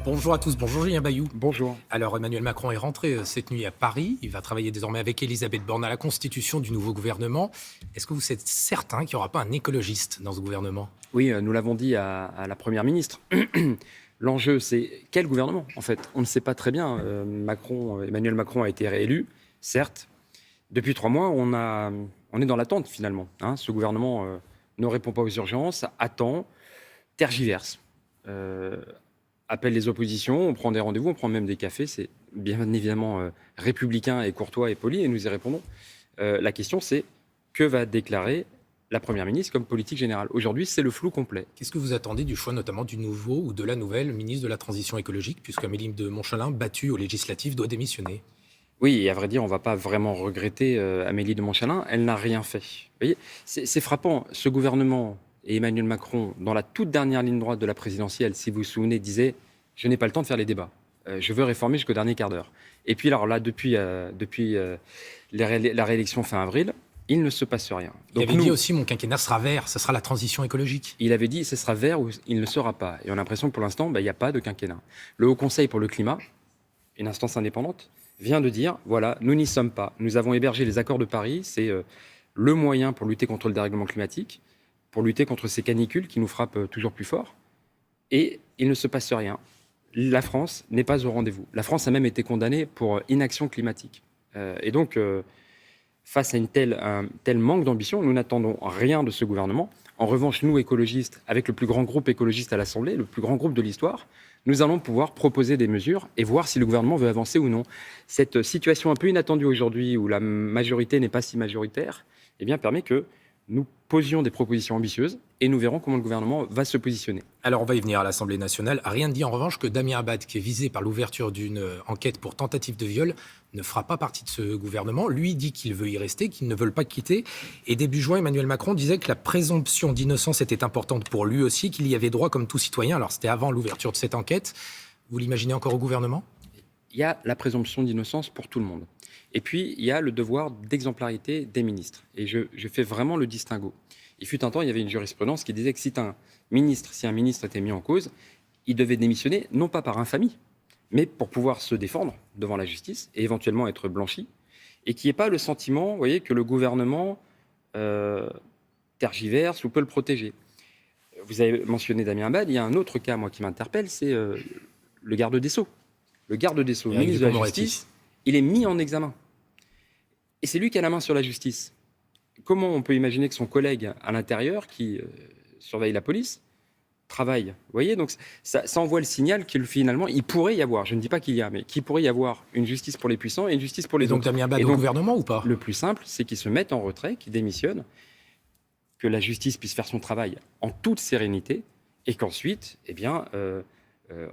Bonjour à tous, bonjour Julien Bayou. Bonjour. Alors Emmanuel Macron est rentré cette nuit à Paris. Il va travailler désormais avec Elisabeth Borne à la constitution du nouveau gouvernement. Est-ce que vous êtes certain qu'il n'y aura pas un écologiste dans ce gouvernement? Oui, nous l'avons dit à la Première ministre. L'enjeu, c'est quel gouvernement, en fait. On ne sait pas très bien. Emmanuel Macron a été réélu, certes. Depuis 3 mois, on est dans l'attente, finalement. Ce gouvernement ne répond pas aux urgences, attend, tergiverse. Appelle les oppositions, on prend des rendez-vous, on prend même des cafés. C'est bien évidemment républicain et courtois et poli, et nous y répondons. La question, c'est que va déclarer la Première ministre comme politique générale. Aujourd'hui, c'est le flou complet. Qu'est-ce que vous attendez du choix notamment du nouveau ou de la nouvelle ministre de la Transition écologique, puisque Amélie de Montchalin, battue aux législatives, doit démissionner? Oui, et à vrai dire, on ne va pas vraiment regretter Amélie de Montchalin. Elle n'a rien fait. Vous voyez, c'est frappant. Ce gouvernement et Emmanuel Macron, dans la toute dernière ligne droite de la présidentielle, si vous vous souvenez, disait « Je n'ai pas le temps de faire les débats. Je veux réformer jusqu'au dernier quart d'heure. » Et puis alors là, depuis la réélection fin avril, il ne se passe rien. Donc il avait dit aussi « Mon quinquennat sera vert, ce sera la transition écologique ». Il avait dit « Ce sera vert ou il ne sera pas ». Et on a l'impression que pour l'instant, il n'y a pas de quinquennat. Le Haut Conseil pour le climat, une instance indépendante, vient de dire, voilà, nous n'y sommes pas. Nous avons hébergé les accords de Paris, c'est le moyen pour lutter contre le dérèglement climatique, pour lutter contre ces canicules qui nous frappent toujours plus fort. Et il ne se passe rien. La France n'est pas au rendez-vous. La France a même été condamnée pour inaction climatique. Et donc, face à un tel manque d'ambition, nous n'attendons rien de ce gouvernement. En revanche, nous, écologistes, avec le plus grand groupe écologiste à l'Assemblée, le plus grand groupe de l'histoire, nous allons pouvoir proposer des mesures et voir si le gouvernement veut avancer ou non. Cette situation un peu inattendue aujourd'hui, où la majorité n'est pas si majoritaire, eh bien, permet que nous posions des propositions ambitieuses et nous verrons comment le gouvernement va se positionner. Alors on va y venir à l'Assemblée nationale. Rien ne dit en revanche que Damien Abad, qui est visé par l'ouverture d'une enquête pour tentative de viol, ne fera pas partie de ce gouvernement. Lui dit qu'il veut y rester, qu'il ne veut pas quitter. Et début juin, Emmanuel Macron disait que la présomption d'innocence était importante pour lui aussi, qu'il y avait droit comme tout citoyen. Alors c'était avant l'ouverture de cette enquête. Vous l'imaginez encore au gouvernement ? Il y a la présomption d'innocence pour tout le monde. Et puis, il y a le devoir d'exemplarité des ministres. Et je fais vraiment le distinguo. Il fut un temps, il y avait une jurisprudence qui disait que si un ministre était mis en cause, il devait démissionner, non pas par infamie, mais pour pouvoir se défendre devant la justice et éventuellement être blanchi, et qu'il n'y ait pas le sentiment, vous voyez, que le gouvernement tergiverse ou peut le protéger. Vous avez mentionné Damien Abad, il y a un autre cas, moi, qui m'interpelle, c'est le garde des Sceaux. Le garde des Sceaux, ministre de la Justice, il est mis en examen. Et c'est lui qui a la main sur la justice. Comment on peut imaginer que son collègue à l'intérieur, qui surveille la police, travaille? Vous voyez, donc ça envoie le signal qu'il finalement, il pourrait y avoir, je ne dis pas qu'il y a, mais qu'il pourrait y avoir une justice pour les puissants et une justice pour les autres. Donc Damien Abad au gouvernement ou pas? Le plus simple, c'est qu'il se mette en retrait, qu'il démissionne, que la justice puisse faire son travail en toute sérénité et qu'ensuite, eh bien...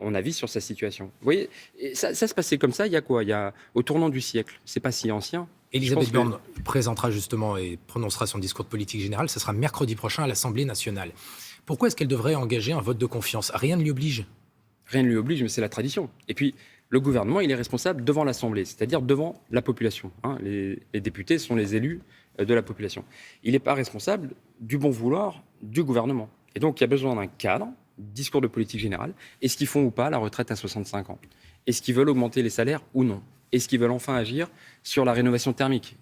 on avis sur sa situation. Vous voyez, et ça se passait comme ça, il y a quoi? Il y a au tournant du siècle. C'est pas si ancien. Elisabeth Borne présentera justement et prononcera son discours de politique générale. Ce sera mercredi prochain à l'Assemblée nationale. Pourquoi est-ce qu'elle devrait engager un vote de confiance? Rien ne l'y oblige. Rien ne lui oblige, mais c'est la tradition. Et puis, le gouvernement, il est responsable devant l'Assemblée, c'est-à-dire devant la population. Les députés sont les élus de la population. Il n'est pas responsable du bon vouloir du gouvernement. Et donc, il y a besoin d'un cadre, discours de politique générale. Est-ce qu'ils font ou pas la retraite à 65 ans? Est-ce qu'ils veulent augmenter les salaires ou non? Est-ce qu'ils veulent enfin agir sur la rénovation thermique?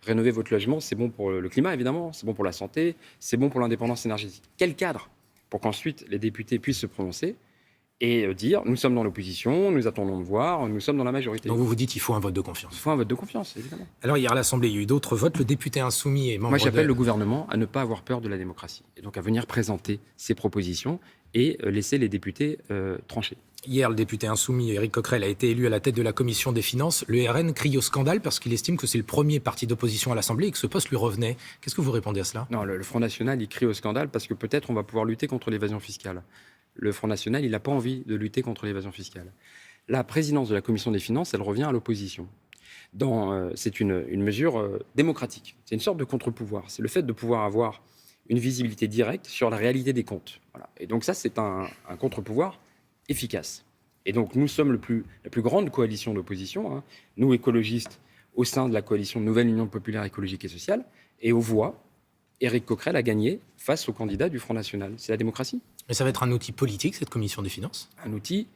Rénover votre logement, c'est bon pour le climat, évidemment, c'est bon pour la santé, c'est bon pour l'indépendance énergétique. Quel cadre? Pour qu'ensuite les députés puissent se prononcer et dire, nous sommes dans l'opposition, nous attendons de voir, nous sommes dans la majorité. Donc vous vous dites qu'il faut un vote de confiance. Il faut un vote de confiance, évidemment. Alors hier à l'Assemblée, il y a eu d'autres votes. Le député insoumis et membre Moi, j'appelle le gouvernement à ne pas avoir peur de la démocratie et donc à venir présenter ses propositions et laisser les députés trancher. Hier, le député insoumis Éric Coquerel a été élu à la tête de la commission des finances. Le RN crie au scandale parce qu'il estime que c'est le premier parti d'opposition à l'Assemblée et que ce poste lui revenait. Qu'est-ce que vous répondez à cela? Non, le Front National, il crie au scandale parce que peut-être on va pouvoir lutter contre l'évasion fiscale. Le Front National, il n'a pas envie de lutter contre l'évasion fiscale. La présidence de la commission des finances, elle revient à l'opposition. C'est une mesure démocratique. C'est une sorte de contre-pouvoir. C'est le fait de pouvoir avoir une visibilité directe sur la réalité des comptes. Voilà. Et donc ça, c'est un contre-pouvoir efficace. Et donc nous sommes la plus grande coalition d'opposition, nous écologistes, au sein de la coalition Nouvelle Union Populaire Écologique et Sociale, et aux voix, Éric Coquerel a gagné face au candidat du Front National. C'est la démocratie. Mais ça va être un outil politique, cette commission des finances? Un outil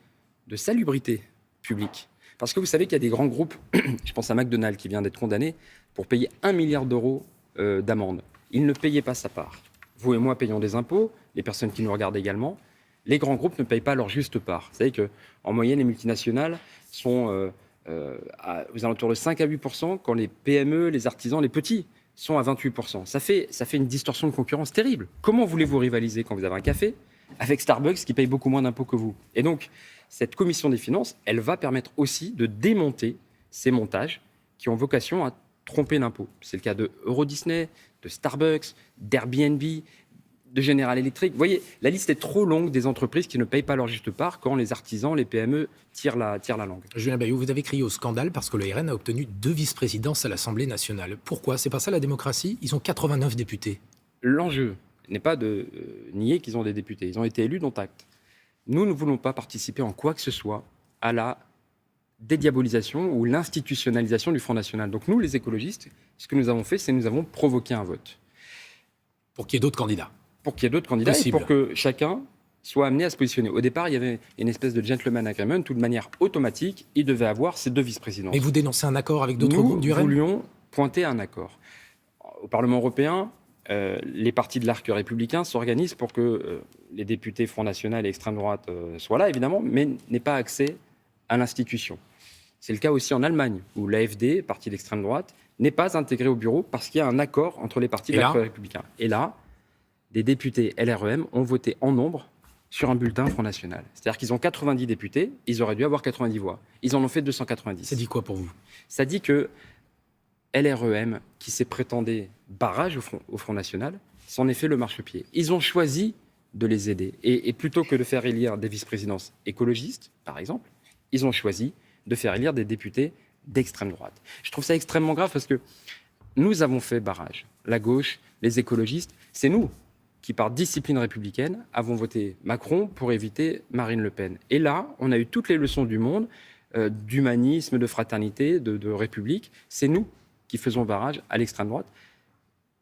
de salubrité publique. Parce que vous savez qu'il y a des grands groupes, je pense à McDonald's qui vient d'être condamné pour payer 1 milliard d'euros d'amende. Il ne payait pas sa part. Vous et moi payons des impôts, les personnes qui nous regardent également. Les grands groupes ne payent pas leur juste part. Vous savez qu'en moyenne, les multinationales sont aux alentours de 5 à 8%, quand les PME, les artisans, les petits sont à 28%. Ça fait une distorsion de concurrence terrible. Comment voulez-vous rivaliser quand vous avez un café avec Starbucks qui paye beaucoup moins d'impôts que vous? Et donc, cette commission des finances, elle va permettre aussi de démonter ces montages qui ont vocation à tromper l'impôt. C'est le cas de Euro Disney, de Starbucks, d'Airbnb, de General Electric. Vous voyez, la liste est trop longue des entreprises qui ne payent pas leur juste part quand les artisans, les PME tirent la langue. Julien Bayou, vous avez crié au scandale parce que le RN a obtenu 2 vice-présidences à l'Assemblée nationale. Pourquoi? C'est pas ça la démocratie? Ils ont 89 députés. L'enjeu n'est pas de nier qu'ils ont des députés. Ils ont été élus, dont acte. Nous ne voulons pas participer en quoi que ce soit à la dédiabolisation ou l'institutionnalisation du Front National. Donc nous, les écologistes, ce que nous avons fait, c'est que nous avons provoqué un vote. Pour qu'il y ait d'autres candidats. Pour qu'il y ait d'autres candidats Possible. Et pour que chacun soit amené à se positionner. Au départ, il y avait une espèce de gentleman agreement, où de manière automatique, il devait avoir ces 2 vice-présidences. Mais vous dénoncez un accord avec d'autres groupes du RN? Nous voulions pointer un accord. Au Parlement européen, les partis de l'arc républicain s'organisent pour que les députés Front National et extrême droite soient là, évidemment, mais n'aient pas accès à l'institution. C'est le cas aussi en Allemagne, où l'AfD, parti d'extrême droite, n'est pas intégré au bureau parce qu'il y a un accord entre les partis de l'arc républicain. Et là, des députés LREM ont voté en nombre sur un bulletin Front National. C'est-à-dire qu'ils ont 90 députés, ils auraient dû avoir 90 voix. Ils en ont fait 290. Ça dit quoi pour vous? Ça dit que LREM, qui s'est prétendé barrage au Front National, s'en est fait le marchepied. Ils ont choisi de les aider. Et plutôt que de faire élire des vice-présidences écologistes, par exemple, ils ont choisi de faire élire des députés d'extrême droite. Je trouve ça extrêmement grave parce que nous avons fait barrage. La gauche, les écologistes, c'est nous qui, par discipline républicaine, avons voté Macron pour éviter Marine Le Pen. Et là, on a eu toutes les leçons du monde, d'humanisme, de fraternité, de république. C'est nous qui faisons barrage à l'extrême droite,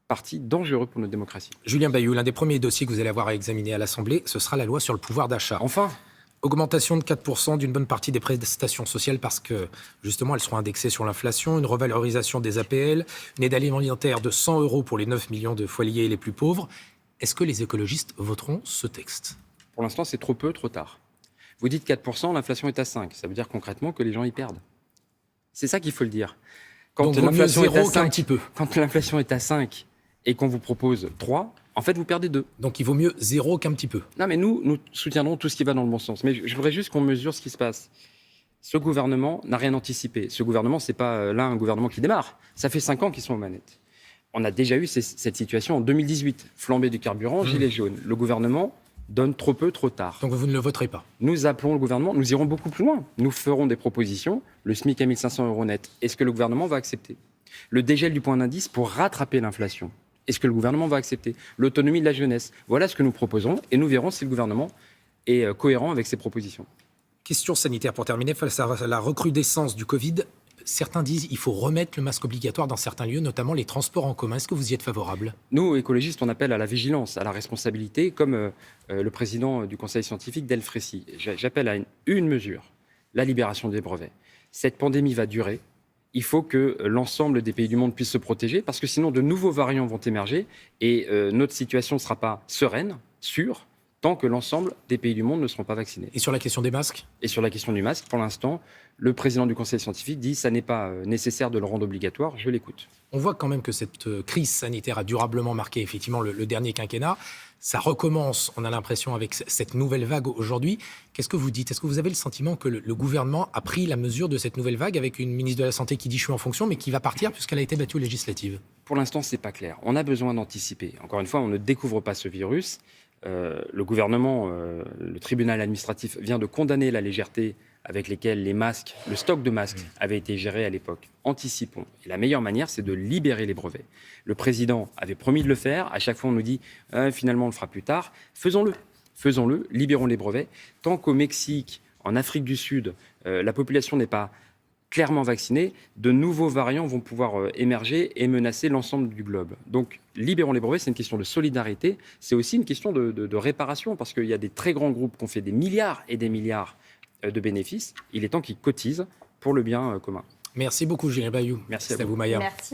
parti dangereux pour notre démocratie. Julien Bayou, l'un des premiers dossiers que vous allez avoir à examiner à l'Assemblée, ce sera la loi sur le pouvoir d'achat. Enfin, augmentation de 4% d'une bonne partie des prestations sociales parce que, justement, elles seront indexées sur l'inflation, une revalorisation des APL, une aide alimentaire de 100 € pour les 9 millions de foyers les plus pauvres. Est-ce que les écologistes voteront ce texte? Pour l'instant, c'est trop peu, trop tard. Vous dites 4%, l'inflation est à 5%. Ça veut dire concrètement que les gens y perdent. C'est ça qu'il faut le dire. Donc, l'inflation est à 5, un petit peu. Quand l'inflation est à 5 et qu'on vous propose 3, en fait, vous perdez 2. Donc, il vaut mieux 0 qu'un petit peu. Non, mais nous soutiendrons tout ce qui va dans le bon sens. Mais je voudrais juste qu'on mesure ce qui se passe. Ce gouvernement n'a rien anticipé. Ce gouvernement, c'est pas là un gouvernement qui démarre. Ça fait 5 ans qu'ils sont aux manettes. On a déjà eu cette situation en 2018. Flambée du carburant, gilets jaunes. Le gouvernement donne trop peu, trop tard. Donc vous ne le voterez pas? Nous appelons le gouvernement, nous irons beaucoup plus loin. Nous ferons des propositions. Le SMIC à 1 500 € net, est-ce que le gouvernement va accepter? Le dégel du point d'indice pour rattraper l'inflation, est-ce que le gouvernement va accepter? L'autonomie de la jeunesse, voilà ce que nous proposons et nous verrons si le gouvernement est cohérent avec ses propositions. Question sanitaire pour terminer, face à la recrudescence du Covid, certains disent qu'il faut remettre le masque obligatoire dans certains lieux, notamment les transports en commun. Est-ce que vous y êtes favorable? Nous, écologistes, on appelle à la vigilance, à la responsabilité, comme le président du conseil scientifique Delfrécy. J'appelle à une mesure, la libération des brevets. Cette pandémie va durer. Il faut que l'ensemble des pays du monde puissent se protéger, parce que sinon de nouveaux variants vont émerger et notre situation ne sera pas sereine, sûre, tant que l'ensemble des pays du monde ne seront pas vaccinés. Et sur la question des masques? Et sur la question du masque, pour l'instant, le président du conseil scientifique dit que ça n'est pas nécessaire de le rendre obligatoire. Je l'écoute. On voit quand même que cette crise sanitaire a durablement marqué effectivement le dernier quinquennat. Ça recommence, on a l'impression, avec cette nouvelle vague aujourd'hui. Qu'est-ce que vous dites? Est-ce que vous avez le sentiment que le gouvernement a pris la mesure de cette nouvelle vague avec une ministre de la Santé qui dit « je suis en fonction » mais qui va partir puisqu'elle a été battue aux législatives? Pour l'instant, c'est pas clair. On a besoin d'anticiper. Encore une fois, on ne découvre pas ce virus. Le gouvernement, le tribunal administratif vient de condamner la légèreté avec lesquelles les masques, le stock de masques avait été géré à l'époque. Anticipons. Et la meilleure manière, c'est de libérer les brevets. Le président avait promis de le faire. À chaque fois, on nous dit finalement, on le fera plus tard. Faisons-le. Faisons-le. Libérons les brevets. Tant qu'au Mexique, en Afrique du Sud, la population n'est pas clairement vaccinée, de nouveaux variants vont pouvoir émerger et menacer l'ensemble du globe. Donc, libérons les brevets, c'est une question de solidarité, c'est aussi une question de réparation, parce qu'il y a des très grands groupes qui ont fait des milliards et des milliards de bénéfices. Il est temps qu'ils cotisent pour le bien commun. Merci beaucoup, Gilles Bayou. Merci à C'est à vous. vous, Maya. Merci.